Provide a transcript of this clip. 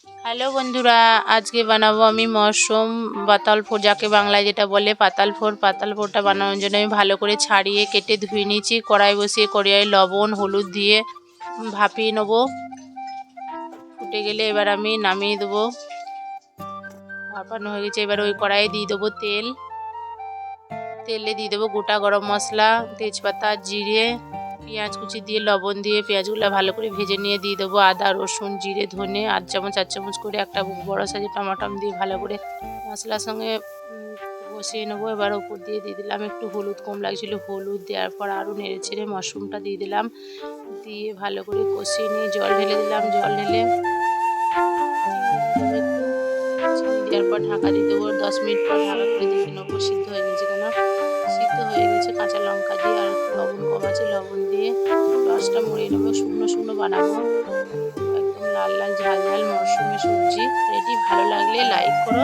Hello বন্ধুরা, আজকে বানাবো আমি মাশরুম পাতালফোর, যাকে বাংলায় যেটা বলে পাতালফোরটা বানানোর জন্য আমি ভালো করে ছাড়িয়ে কেটে ধুয়ে নিয়েছি। কড়াই বসিয়ে কড়াইয়ে লবণ হলুদ দিয়ে ভাপিয়ে নেবো। ফুটে গেলে এবার আমি নামিয়ে দেবো। ভাপানো হয়ে গেছে, এবার ওই কড়াইয়ে দিয়ে দেবো তেলে দিয়ে দেবো গোটা গরম মশলা, তেজপাতা, জিরে, পেঁয়াজ কুচি দিয়ে লবণ দিয়ে পেঁয়াজগুলো ভালো করে ভেজে নিয়ে দিয়ে দেবো আদা রসুন জিরে ধনে 8 চামচ করে একটা বড় সাইজের টমাটম দিয়ে ভালো করে মশলার সঙ্গে কষিয়ে নেবো। এবার ওপর দিয়ে দিলাম একটু হলুদ, কম লাগছিল হলুদ, দেওয়ার পর আরও নেড়ে ছেড়ে মাশরুমটা দিয়ে দিলাম, দিয়ে ভালো করে কষিয়ে নিয়ে জল ঢেলে দিলাম। জল ঢেলে দেওয়ার পর ঢাকা দিয়ে দেবো। 10 মিনিট পর ঢাকা করে দেখে নেবো সিদ্ধ হয়ে গেছে কিনা। সিদ্ধ হয়ে গেছে। কাঁচা লঙ্কা দিয়ে আর লবণ কম আছে, লবণ দিয়ে রসটা মুড়িয়ে নেবো। শুকনো বানাবো, একদম লাল লাল ঝাল ঝাল মরশুমের সবজি রেডি। ভালো লাগলে লাইক করো।